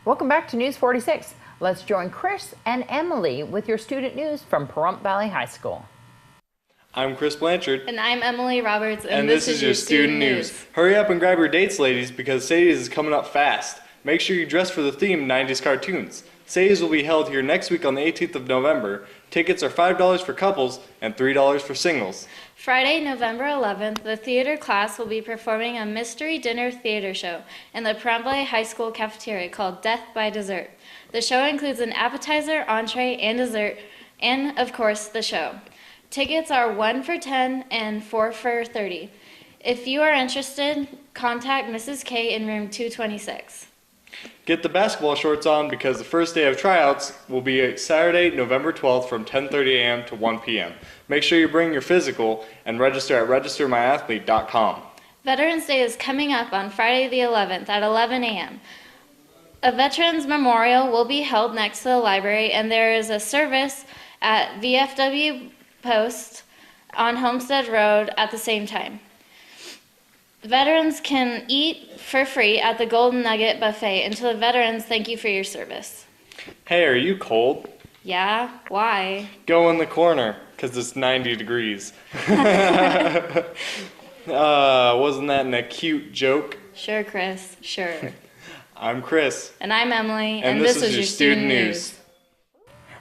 Welcome back to News 46. Let's join Chris and Emily with your student news from Pahrump Valley High School. I'm Chris Blanchard. And I'm Emily Roberts, and this is your student news. Hurry up and grab your dates, ladies, because Sadie's is coming up fast. Make sure you dress for the theme 90s cartoons. Sadie's will be held here next week on the 18th of November. Tickets are $5 for couples and $3 for singles. Friday, November 11th, the theater class will be performing a mystery dinner theater show in the Pahrump Valley High School cafeteria called Death by Dessert. The show includes an appetizer, entree, and dessert, and, of course, the show. Tickets are 1 for $10 and 4 for $30. If you are interested, contact Mrs. K in room 226. Get the basketball shorts on because the first day of tryouts will be Saturday, November 12th from 10:30 a.m. to 1 p.m. Make sure you bring your physical and register at registermyathlete.com. Veterans Day is coming up on Friday the 11th at 11 a.m. A Veterans Memorial will be held next to the library, and there is a service at VFW Post on Homestead Road at the same time. Veterans can eat for free at the Golden Nugget Buffet, and to the veterans, thank you for your service. Hey, are you cold? Yeah, why? Go in the corner, because it's 90 degrees. Wasn't that an cute joke? Sure, Chris, sure. I'm Chris. And I'm Emily, and this is your student news.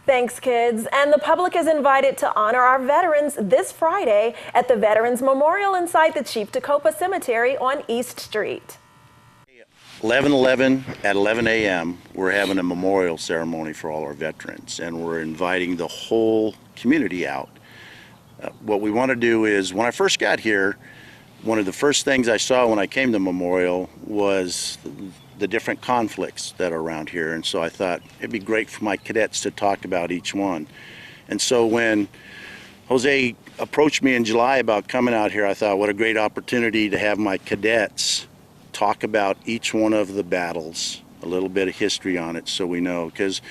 Thanks, kids. And the public is invited to honor our veterans this Friday at the Veterans Memorial inside the Chief Tacoma Cemetery on East Street. 11/11 at 11 a.m. we're having a memorial ceremony for all our veterans, and we're inviting the whole community out. What we want to do is, when I first got here, one of the first things I saw when I came to Memorial was the different conflicts that are around here, and so I thought it'd be great for my cadets to talk about each one. And so when Jose approached me in July about coming out here, I thought what a great opportunity to have my cadets talk about each one of the battles, a little bit of history on it so we know, because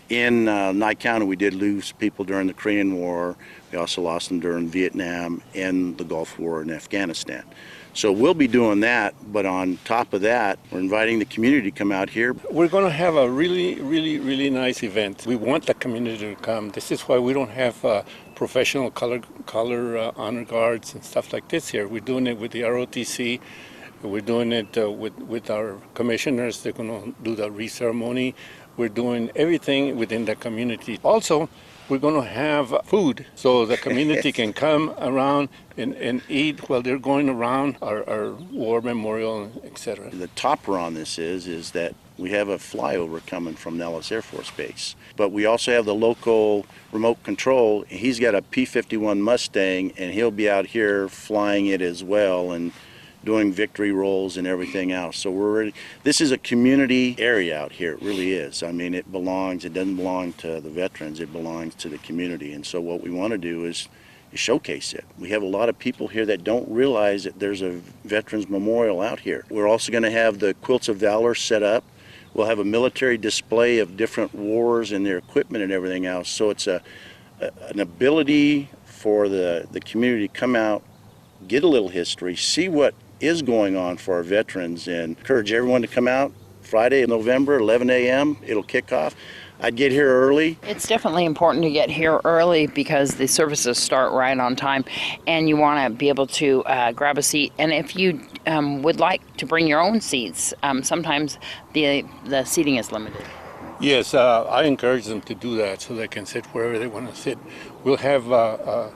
in Nye County we did lose people during the Korean War. We also lost them during Vietnam and the Gulf War in Afghanistan. So we'll be doing that, but on top of that, we're inviting the community to come out here. We're going to have a really nice event. We want the community to come. This is why we don't have professional color honor guards and stuff like this here. We're doing it with the ROTC. We're doing it with our commissioners. They're going to do the re-ceremony. We're doing everything within the community. Also, we're going to have food so the community can come around and eat while they're going around our war memorial, etc. The topper on this is that we have a flyover coming from Nellis Air Force Base. But we also have the local remote control. He's got a P-51 Mustang, and he'll be out here flying it as well and doing victory rolls and everything else. So this is a community area out here. It really is. I mean, it doesn't belong to the veterans, it belongs to the community. And so what we want to do is showcase it. We have a lot of people here that don't realize that there's a Veterans Memorial out here. We're also going to have the Quilts of Valor set up. We'll have a military display of different wars and their equipment and everything else. So it's an ability for the community to come out, get a little history, see what is going on for our veterans, and encourage everyone to come out Friday in November, 11 a.m. It'll kick off. I'd get here early. It's definitely important to get here early because the services start right on time, and you want to be able to grab a seat. And if you would like to bring your own seats, sometimes the seating is limited. Yes, I encourage them to do that so they can sit wherever they want to sit. We'll have the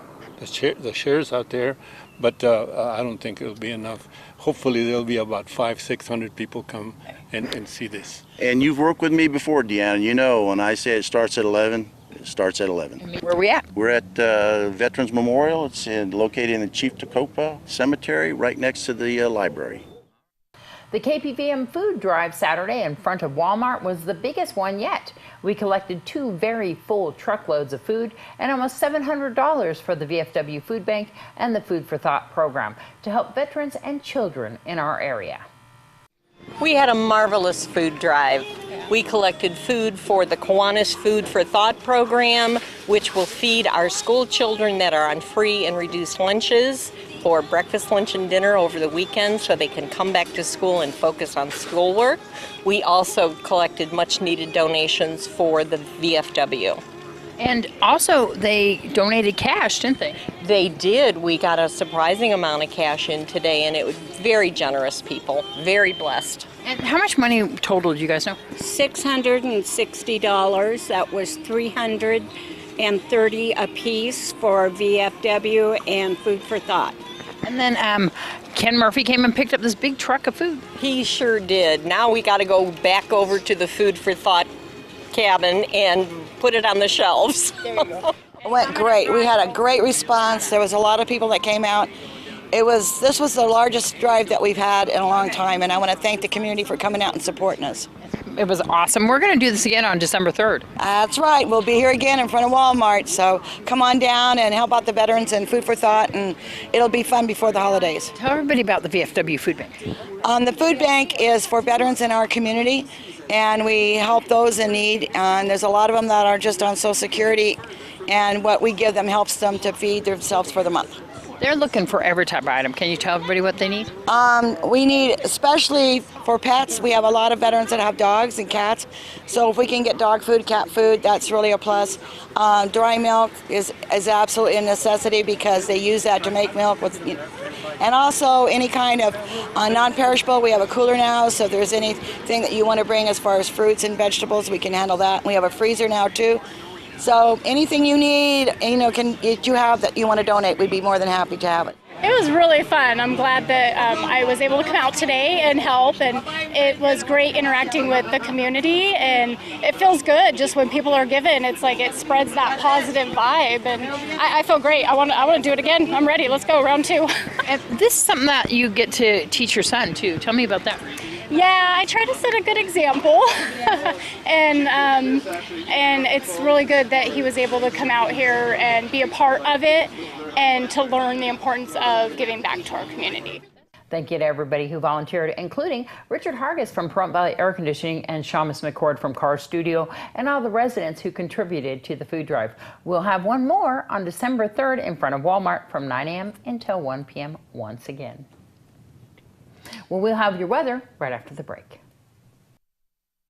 chairs out there, but I don't think it'll be enough. Hopefully there'll be about 500-600 people come and see this. And you've worked with me before, Deanna. You know, when I say it starts at 11, it starts at 11. Where are we at? We're at Veterans Memorial. It's located in the Chief Tacoma Cemetery, right next to the library. The KPVM food drive Saturday in front of Walmart was the biggest one yet. We collected 2 very full truckloads of food and almost $700 for the VFW Food Bank and the Food for Thought program to help veterans and children in our area. We had a marvelous food drive. We collected food for the Kiwanis Food for Thought program, which will feed our school children that are on free and reduced lunches. for breakfast, lunch, and dinner over the weekend so they can come back to school and focus on schoolwork. We also collected much needed donations for the VFW. And also, they donated cash, didn't they? They did. We got a surprising amount of cash in today, and it was very generous people, very blessed. And how much money total do you guys know? $660. That was $330 apiece for VFW and Food for Thought. And then Ken Murphy came and picked up this big truck of food. He sure did. Now we got to go back over to the Food for Thought cabin and put it on the shelves. There you go. It went great. We had a great response. There was a lot of people that came out. This was the largest drive that we've had in a long time, and I want to thank the community for coming out and supporting us. It was awesome. We're going to do this again on December 3rd. That's right. We'll be here again in front of Walmart, so come on down and help out the veterans and Food for Thought, and it'll be fun before the holidays. Tell everybody about the VFW Food Bank. The food bank is for veterans in our community, and we help those in need. And there's a lot of them that are just on Social Security, and what we give them helps them to feed themselves for the month. They're looking for every type of item. Can you tell everybody what they need? We need, especially for pets, we have a lot of veterans that have dogs and cats. So if we can get dog food, cat food, that's really a plus. Dry milk is absolutely a necessity because they use that to make milk. And also any kind of non-perishable, we have a cooler now, so if there's anything that you want to bring as far as fruits and vegetables, we can handle that. We have a freezer now too. So anything you need, that you have that you want to donate, we'd be more than happy to have it. It was really fun. I'm glad that I was able to come out today and help, and it was great interacting with the community, and it feels good just when people are given. It's like it spreads that positive vibe, and I feel great. I want to do it again. I'm ready. Let's go, round 2. And this is something that you get to teach your son too. Tell me about that. Yeah, I try to set a good example, and it's really good that he was able to come out here and be a part of it and to learn the importance of giving back to our community. Thank you to everybody who volunteered, including Richard Hargis from Pahrump Valley Air Conditioning and Shamus McCord from Car Studio, and all the residents who contributed to the food drive. We'll have one more on December 3rd in front of Walmart from 9 a.m. until 1 p.m. once again. Well, we'll have your weather right after the break.